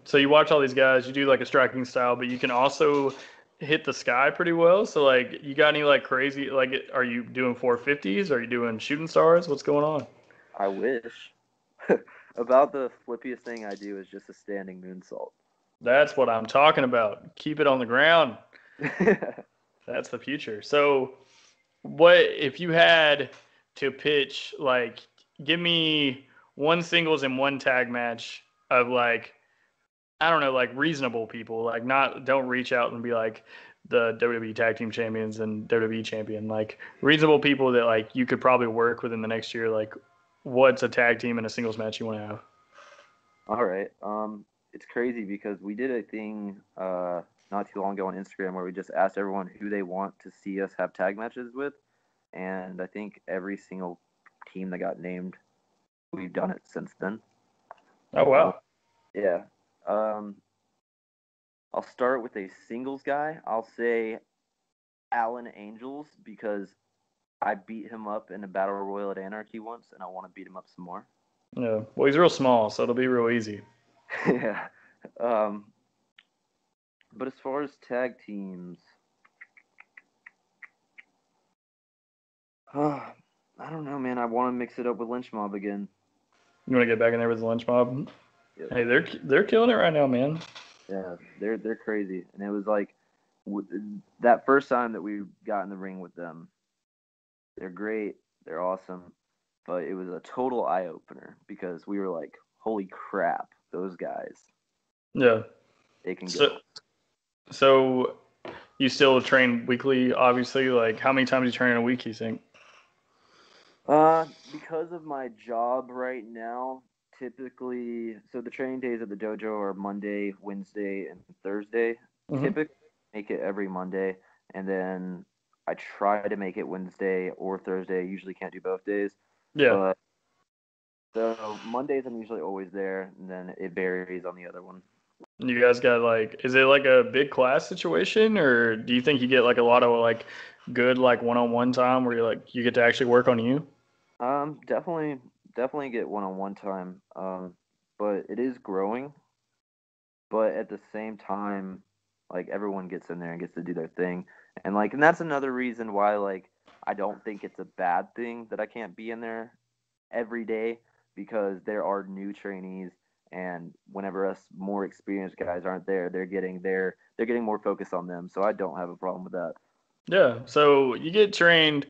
So you watch all these guys, you do like a striking style, but you can also hit the sky pretty well. So like, you got any like crazy like, are you doing 450s? Are you doing shooting stars? What's going on? I wish. About the flippiest thing I do is just a standing moonsault. That's what I'm talking about. Keep it on the ground. That's the future. So what if you had to pitch like, give me one singles and one tag match of like I don't know, like reasonable people, like not don't reach out and be like the WWE Tag Team Champions and WWE Champion, like reasonable people that like you could probably work within the next year. Like, what's a tag team and a singles match you want to have? All right. It's crazy because we did a thing not too long ago on Instagram where we just asked everyone who they want to see us have tag matches with, and I think every single team that got named, we've done it since then. Oh Uh, wow, yeah. Um, I'll start with a singles guy. I'll say Alan Angels because I beat him up in a battle royal at Anarchy once, and I want to beat him up some more. yeah. Well, he's real small, so it'll be real easy. Yeah. Um, but as far as tag teams, I don't know, man. I want to mix it up with Lynch Mob again. You want to get back in there with the Lynch Mob? Yep. Hey, they're killing it right now, man. Yeah, they're crazy, and it was like that first time that we got in the ring with them. They're great, they're awesome, but it was a total eye opener because we were like, "Holy crap, those guys, Yeah. they can So go." so you still train weekly, obviously. Like, how many times you train in a week? You think? Because of my job right now, typically, so the training days at the dojo are Monday, Wednesday, and Thursday. Mm-hmm. Typically, make it every Monday, and then I try to make it Wednesday or Thursday. I usually can't do both days, Yeah. but so Mondays I'm usually always there, and then it varies on the other one. You guys got like, is it like a big class situation, or do you think you get like a lot of like good like one-on-one time where you like you get to actually work on you? Definitely get one-on-one time. But it is growing. But at the same time, like everyone gets in there and gets to do their thing, and that's another reason why I don't think it's a bad thing that I can't be in there every day because there are new trainees, and whenever us more experienced guys aren't there, they're getting more focus on them. So I don't have a problem with that. Yeah. So you get trained,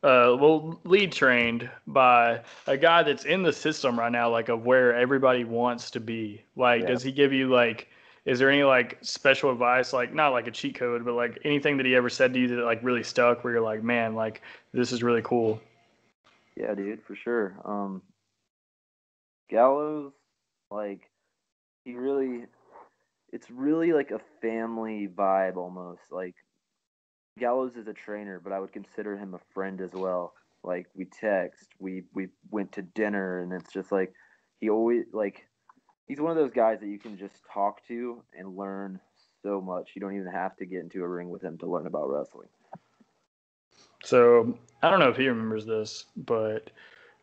well, lead trained by a guy that's in the system right now, like of where everybody wants to be. Like, Yeah, does he give you like, is there any like special advice, like not like a cheat code, but like anything that he ever said to you that like really stuck, where you're like, man, like this is really cool. yeah, dude, for sure. Gallows, like he really, it's really like a family vibe almost. Like Gallows is a trainer, but I would consider him a friend as well. Like we text, we went to dinner, and it's just like he always like he's one of those guys that you can just talk to and learn so much. You don't even have to get into a ring with him to learn about wrestling. So I don't know if he remembers this, but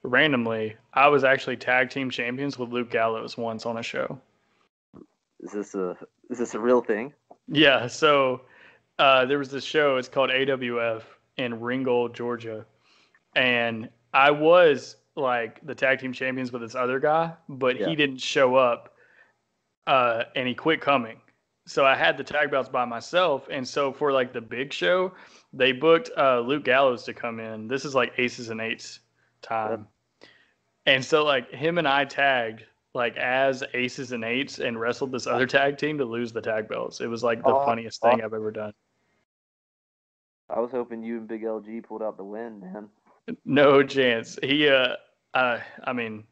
randomly, I was actually tag team champions with Luke Gallows once on a show. Is this a is this a real thing? Yeah, so there was this show. It's called AWF in Ringgold, Georgia, and I was like the tag team champions with this other guy, but Yeah. he didn't show up, and he quit coming. So I had the tag belts by myself, and so for like the big show, they booked Luke Gallows to come in. This is like Aces and Eights Uh, time, and so like him and I tagged. like as aces and eights and wrestled this other tag team to lose the tag belts. It was like the Oh, funniest thing I've ever done. I was hoping you and Big LG pulled out the win, man. No chance. I mean,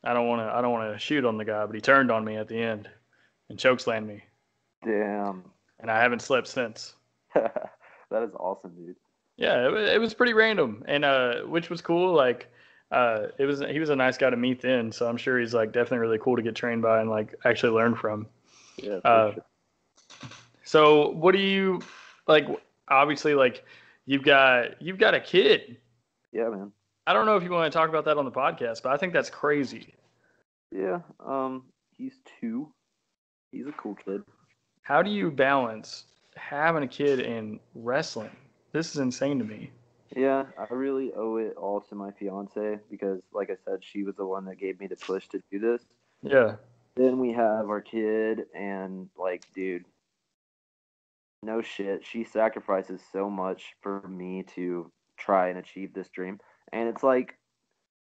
I don't want to shoot on the guy, but he turned on me at the end and chokeslammed me, Damn. and I haven't slept since. That is awesome, dude. Yeah, it was pretty random, and which was cool. Like, he was a nice guy to meet then, so I'm sure he's like definitely really cool to get trained by and like actually learn from. Yeah, for Uh, sure. so what do you like? Obviously, like you've got a kid. Yeah, man. I don't know if you want to talk about that on the podcast, but I think that's crazy. Yeah. He's 2. He's a cool kid. How do you balance having a kid and wrestling? This is insane to me. Yeah, I really owe it all to my fiance because, like I said, she was the one that gave me the push to do this. Yeah. Then we have our kid, and like, dude, no shit. She sacrifices so much for me to try and achieve this dream. And it's like,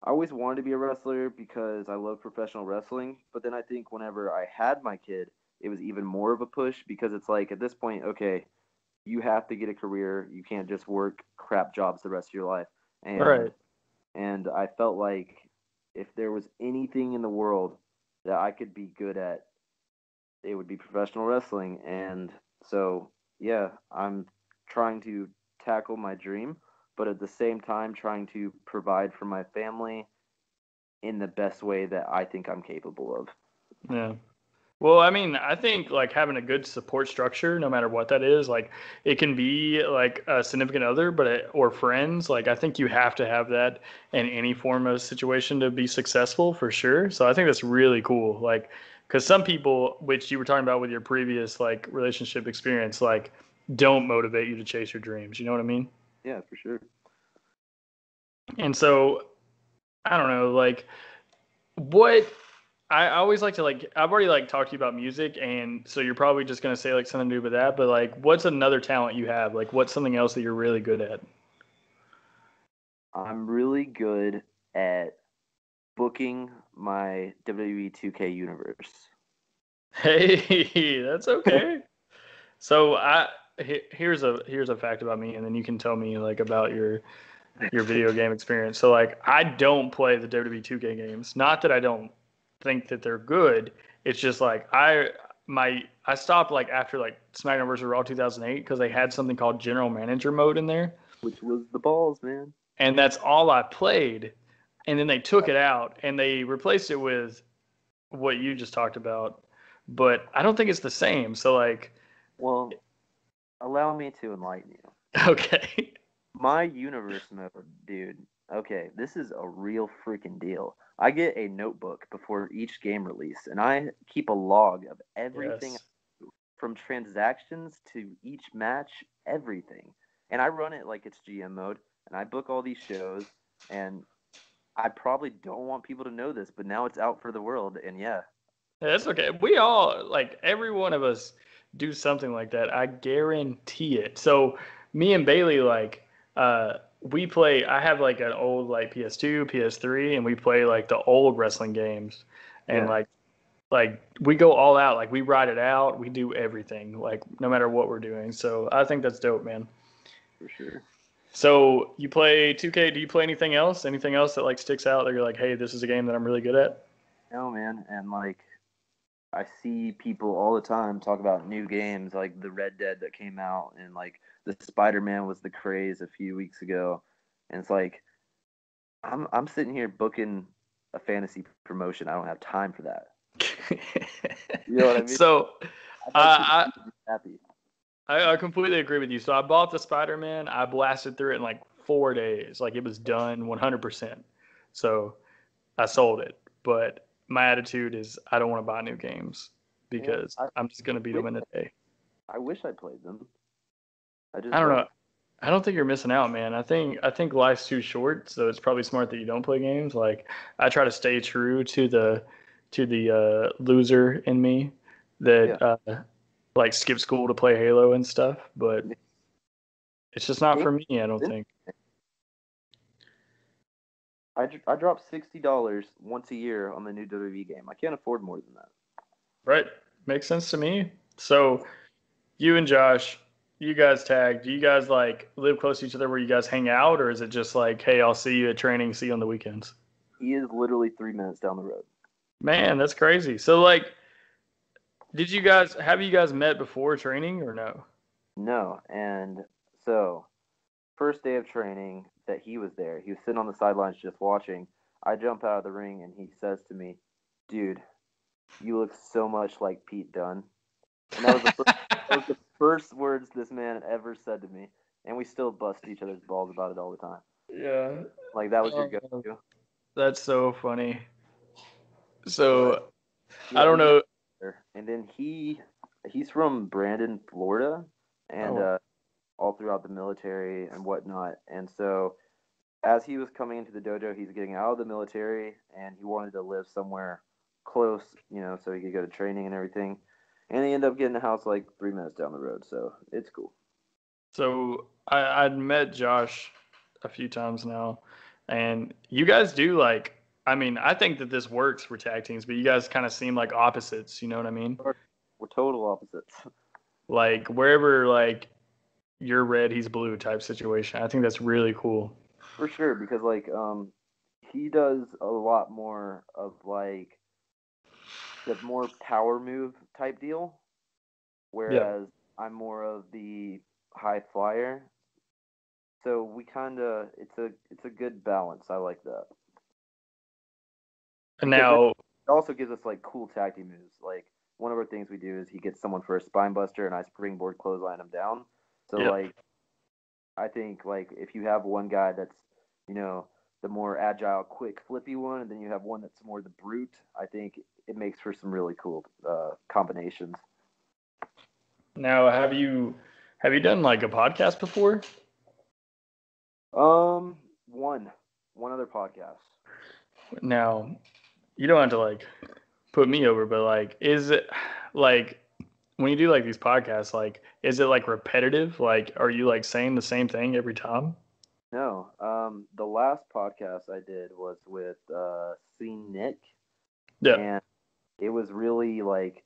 I always wanted to be a wrestler because I love professional wrestling. But then I think whenever I had my kid, it was even more of a push because it's like, at this point, okay, you have to get a career. You can't just work crap jobs the rest of your life. And Right. and I felt like if there was anything in the world that I could be good at, it would be professional wrestling. And so, yeah, I'm trying to tackle my dream, but at the same time, trying to provide for my family in the best way that I think I'm capable of. Yeah. Well, I mean, I think like having a good support structure, no matter what that is, like it can be like a significant other, or friends. Like I think you have to have that in any form of situation to be successful for sure. So I think that's really cool. Like, because some people, which you were talking about with your previous like relationship experience, like don't motivate you to chase your dreams. You know what I mean? Yeah, for sure. And so I don't know, like what I always like to like I've already like talked to you about music and so you're probably just gonna say like something to do with that, but like what's another talent you have? Like what's something else that you're really good at? I'm really good at booking my WWE 2K universe. Hey, that's okay. So here's a fact about me and then you can tell me like about your video game experience. So like I don't play the WWE 2K games. Not that I don't think that they're good. It's just like I stopped like after like SmackDown vs. Raw 2008 because they had something called General Manager mode in there, Which was the balls, man. and that's all I played. And then they took it out and they replaced it with what you just talked about, but I don't think it's the same. So like, Well, allow me to enlighten you. okay, My universe mode, dude. Okay, this is a real freaking deal. I get a notebook before each game release, and I keep a log of everything yes, from transactions to each match, everything. And I run it like it's GM mode, and I book all these shows, and I probably don't want people to know this, but now it's out for the world, and yeah. that's okay. We all like every one of us do something like that. I guarantee it. So me and Bailey we play. I have like an old like PS2, PS3, and we play like the old wrestling games, and Yeah, like we go all out. Like we ride it out. We do everything. Like no matter what we're doing. So I think that's dope, man. for sure. So you play 2K? Do you play anything else? Anything else that like sticks out that you're like, hey, this is a game that I'm really good at? No, man, and like I see people all the time talk about new games like the Red Dead that came out and like the Spider-Man was the craze a few weeks ago. And it's like I'm sitting here booking a fantasy promotion. I don't have time for that. You know what I mean? So I'd like to I, be happy. I completely agree with you. So I bought the Spider-Man. I blasted through it in like 4 days. Like it was done 100%. So I sold it. But my attitude is I don't want to buy new games Yeah, because I'm just gonna beat wish them in a day. I wish I played them. I I just don't don't. know. I don't think you're missing out, man. I think life's too short, so it's probably smart that you don't play games. Like I try to stay true to the loser in me Yeah. that like skip school to play Halo and stuff, but it's just not Game- for me, I don't think. I drop $60 once a year on the new WWE game. I can't afford more than that. Right. Makes sense to me. So you and Josh, you guys tag. Do you guys like live close to each other where you guys hang out, or is it just like, hey, I'll see you at training, see you on the weekends? He is literally 3 minutes down the road. Man, that's crazy. So like, did you guys have you guys met before training or no? No, and so first day of training that he was there, he was sitting on the sidelines just watching. I jump out of the ring and he says to me, "Dude, you look so much like Pete Dunne." And that was the first words this man ever said to me. And we still bust each other's balls about it all the time. Yeah. Like that was your Oh, go-to. that's so funny. But So I yeah, don't we met know. there. And then he's from Brandon, Florida, and Oh, all throughout the military and whatnot. And so as he was coming into the dojo, he's getting out of the military and he wanted to live somewhere close, so he could go to training and everything. And he ended up getting a house like 3 minutes down the road, so it's cool. so I'd met Josh a few times now, and you guys do like. I mean, I think that this works for tag teams, but you guys kind of seem like opposites. You know what I mean? We're total opposites. Like wherever like you're red, he's blue type situation. I think that's really cool. For sure, because like he does a lot more of like the more power move type deal, Yeah. whereas I'm more of the high flyer. So we kind of it's a good balance. I like that And because then now, it also gives us like cool tag team moves. Like one of our things we do is he gets someone for a spine buster and I springboard clothesline him down. So yep. like I think like if you have one guy that's you know the more agile, quick, flippy one, and then you have one that's more the brute, I think it makes for some really cool combinations. Now, have you done like a podcast before? Um, one other podcast. Now, you don't have to like put me over, but like, is it like when you do like these podcasts, like, is it like repetitive? Like, are you like saying the same thing every time? No, the last podcast I did was with C Nick, Yeah. and it was really like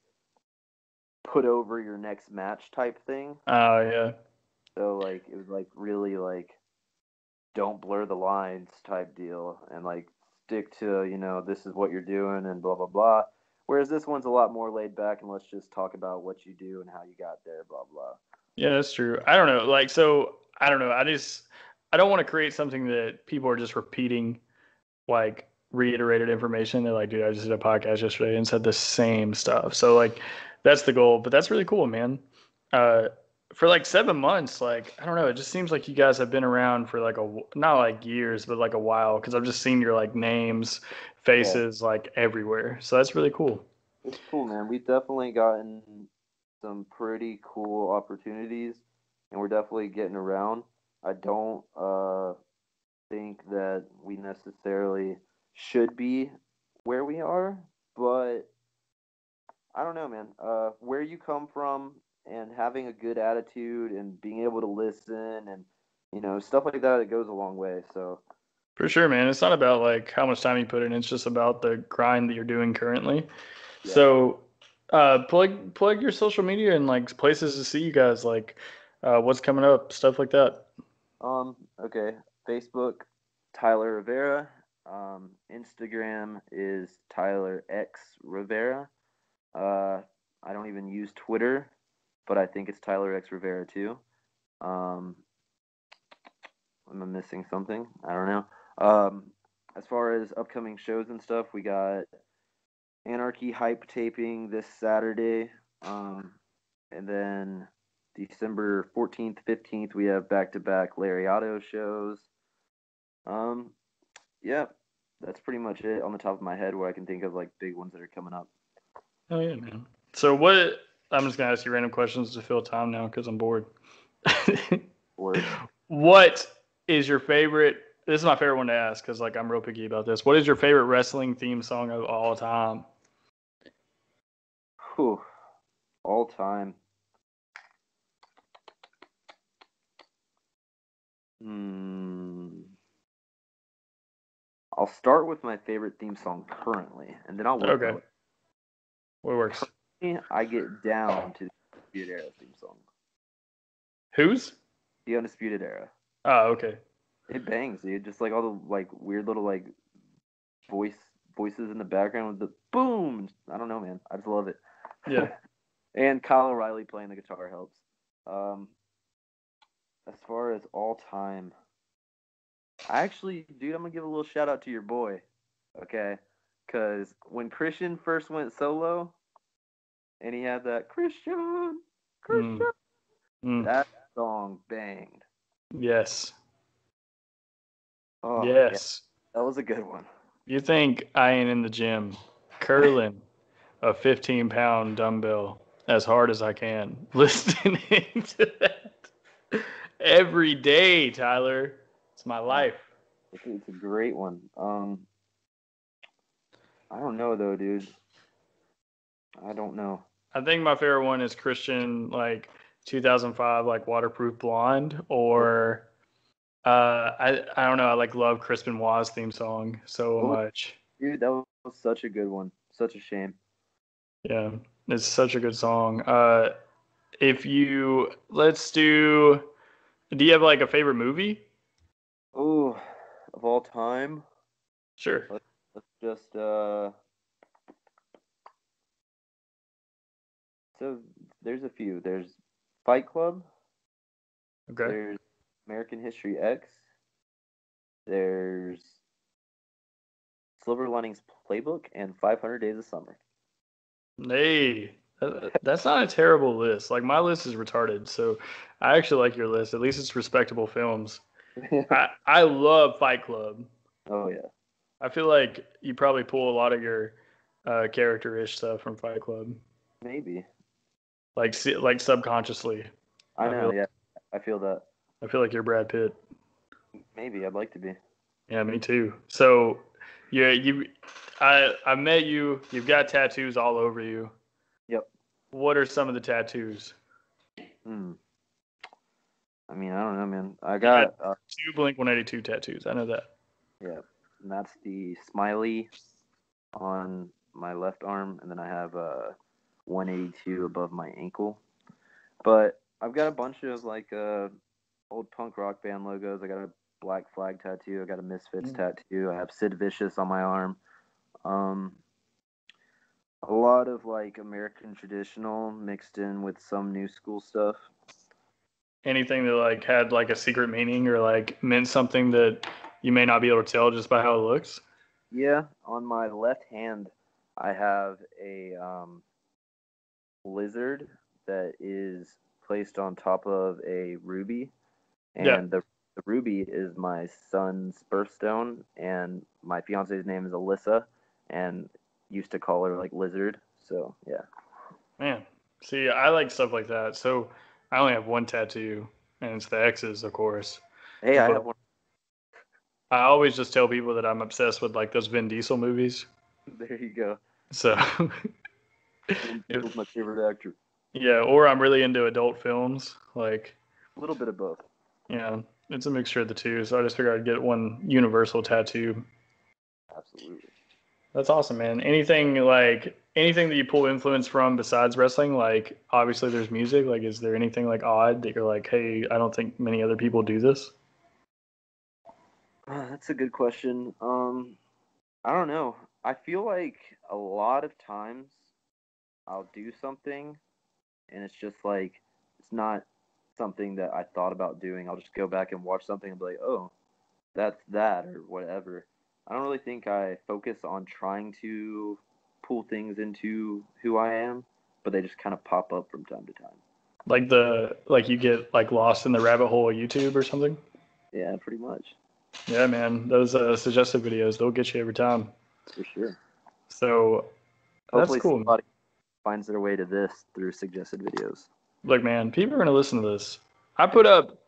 put over your next match type thing. Oh, yeah. So like it was like really like don't blur the lines type deal and like stick to this is what you're doing and blah blah blah. Whereas this one's a lot more laid back and let's just talk about what you do and how you got there, blah blah. Yeah, that's true. I don't know. Like, so I don't know. I don't want to create something that people are just repeating like reiterated information. They're like, dude, I just did a podcast yesterday and said the same stuff. So like that's the goal. But that's really cool, man. Uh for like 7 months, like I don't know, it just seems like you guys have been around for like not like years, but like a while because I've just seen your like names, Yeah, faces like everywhere. So that's really cool. it's cool, man. We've definitely gotten some pretty cool opportunities, and we're definitely getting around. I don't think that we necessarily should be where we are, but I don't know, man. Where you come from and having a good attitude and being able to listen and stuff like that, it goes a long way. So For sure, man. It's not about like how much time you put in, it's just about the grind that you're doing currently. yeah. So, plug your social media and like places to see you guys, like what's coming up, stuff like that. Okay. Facebook, Tyler Rivera. Instagram is Tyler X Rivera. Uh, I don't even use Twitter, but I think it's Tyler X Rivera too. Um, am I missing something? I don't know. As far as upcoming shows and stuff, we got Anarchy Hype taping this Saturday. And then December 14th, 15th, we have back to back Lariato shows. Um, yeah, that's pretty much it on the top of my head where I can think of like big ones that are coming up. Oh yeah, man. So what? I'm just gonna ask you random questions to fill time now because I'm bored. Word. What is your favorite? This is my favorite one to ask because like I'm real picky about this. What is your favorite wrestling theme song of all time? Whew. All time. Hmm. I'll start with my favorite theme song currently, and then I'll work my Okay, way. what works? I get down to the Undisputed Era theme song. Whose? The Undisputed Era. Oh, okay. It bangs, dude. Just like all the like weird little like voices in the background with the boom. I don't know, man. I just love it. Yeah. And Kyle O'Reilly playing the guitar helps. Um, as far as all time, dude, I'm gonna give a little shout out to your boy. Okay, because when Christian first went solo, and he had that Mm, Christian, mm. that song banged. Yes. Oh yeah, Yes. that was a good one. You think I ain't in the gym curling a 15-pound dumbbell as hard as I can, listening to that every day, Tyler. It's my Yeah, life. it's a great one. I don't know though, dude. I don't know. I think my favorite one is Christian, like 2005, like Waterproof Blonde, or I don't know. I like love Chris Benoit's theme song so Oh, much. dude, that was such a good one. Such a shame. Yeah, it's such a good song. If you let's do you have like a favorite movie? Oh, of all time, Sure. let's just so there's a few. There's Fight Club. Okay. There's American History X. There's Silver Linings Playbook and 500 Days of Summer. Hey, that's not a terrible list. Like my list is retarded, so I actually like your list. At least it's respectable films. I love Fight Club. Oh yeah, I feel like you probably pull a lot of your character-ish stuff from Fight Club, maybe. like subconsciously. I I know. feel Yeah, I feel that. I feel like you're Brad Pitt. Maybe I'd like to be. Yeah, me too. So, yeah, I met you. You've got tattoos all over you. Yep. What are some of the tattoos? Hmm. I mean, I don't know, man. I You got got two Blink 182 tattoos. I know that. yeah, and that's the smiley on my left arm, and then I have 182 above my ankle. But I've got a bunch of like old punk rock band logos. I got a Black Flag tattoo. I got a Misfits tattoo. I have Sid Vicious on my arm. Um, a lot of like American traditional mixed in with some new school stuff. Anything that like had like a secret meaning or like meant something that you may not be able to tell just by how it looks? Yeah, on my left hand, I have a lizard that is placed on top of a ruby, Yeah. and the ruby is my son's birthstone, and my fiance's name is Alyssa, and used to call her like Lizard. So yeah. Man. See, I like stuff like that. So I only have one tattoo, and it's the X's, of course. Hey, I But have one. I always just tell people that I'm obsessed with like those Vin Diesel movies. There you go. So Vin if, Diesel's my favorite actor. yeah, or I'm really into adult films. Like, A little bit of both. yeah, it's a mixture of the two. So I just figured I'd get one universal tattoo. Absolutely. That's awesome, man. Anything that you pull influence from besides wrestling? Like, obviously there's music. Like, is there anything like odd that you're like, hey, I don't think many other people do this? That's a good question. I don't know. I feel like a lot of times I'll do something and it's just like it's not something that I thought about doing. I'll just go back and watch something and be like, oh, that's that or whatever. I don't really think I focus on trying to pull things into who I am, but they just kind of pop up from time to time. Like you get like lost in the rabbit hole of YouTube or something? Yeah, pretty much. Yeah, man. Those suggestive videos, they'll get you every time. For sure. So that's Hopefully cool. somebody finds their way to this through suggested videos. Look, man, people are gonna listen to this. I put up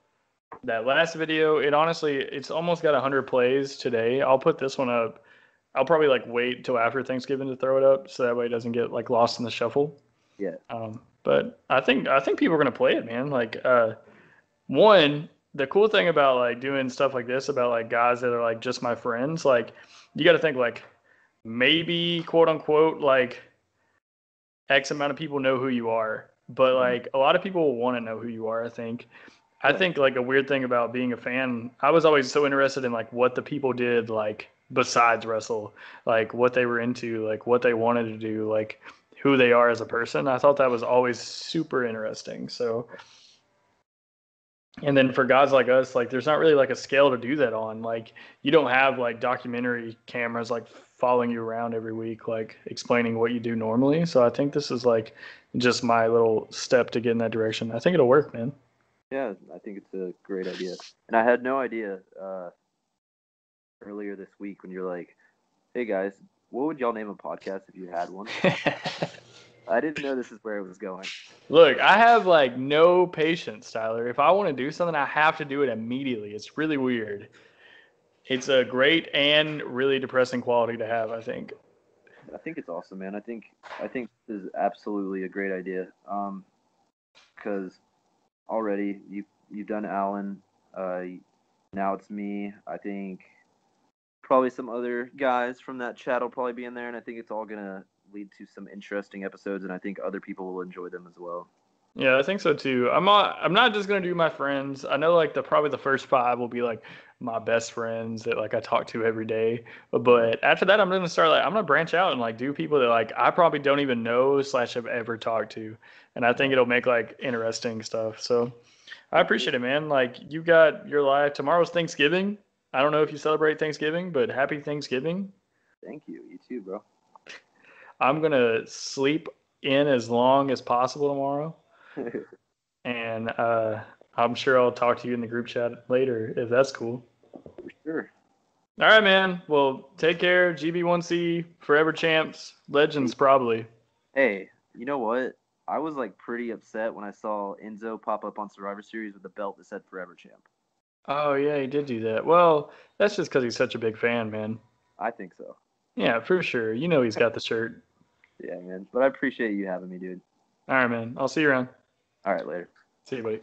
that last video. It's almost got 100 plays today. I'll put this one up. I'll probably like wait till after Thanksgiving to throw it up, so that way it doesn't get like lost in the shuffle. Yeah. But I think people are gonna play it, man. Like one, the cool thing about like doing stuff like this about like guys that are like just my friends, like you got to think like maybe quote unquote like X amount of people know who you are, but Mhm. like a lot of people want to know who you are, I think. I Yeah, think like a weird thing about being a fan, I was always so interested in like what the people did like besides wrestle, like what they were into, like what they wanted to do, like who they are as a person. I thought that was always super interesting. So, and then for guys like us, like there's not really like a scale to do that on. Like you don't have like documentary cameras like following you around every week, like explaining what you do normally. So I think this is like just my little step to get in that direction. I think it'll work, man. yeah, I think it's a great idea. And I had no idea earlier this week when you're like, "Hey guys, what would y'all name a podcast if you had one?" I didn't know this is where it was going. Look, I have like no patience, Tyler. If I want to do something, I have to do it immediately. It's really weird. It's a great and really depressing quality to have, I think. I think it's awesome, man. I think this is absolutely a great idea. Because already you've done Alan. Now it's me. I think probably some other guys from that chat will probably be in there, and I think it's all gonna lead to some interesting episodes, and I think other people will enjoy them as well. Yeah, I think so too. I'm not just gonna do my friends. I know like the probably the first five will be like my best friends that like I talk to every day. Mhm. But after that I'm gonna start like I'm gonna branch out and like do people that like I probably don't even know slash have ever talked to. And I think Yeah, it'll make like interesting stuff. So I hopefully. appreciate it, man. Like you got your life. Tomorrow's Thanksgiving. I don't know if you celebrate Thanksgiving, but happy Thanksgiving. Thank you. You too, bro. I'm gonna sleep in as long as possible tomorrow. And I'm sure I'll talk to you in the group chat later if that's cool. For sure. All right, man. Well, take care. GB1C, forever champs, Hey, legends probably. hey, you know what? I was like pretty upset when I saw Enzo pop up on Survivor Series with a belt that said Forever Champ. Oh yeah, he did do that. Well, that's just because he's such a big fan, man. I think so. Yeah, for sure. You know he's got the shirt. Yeah, man. But I appreciate you having me, dude. All right, man. I'll see you around. All right, later. See you, buddy.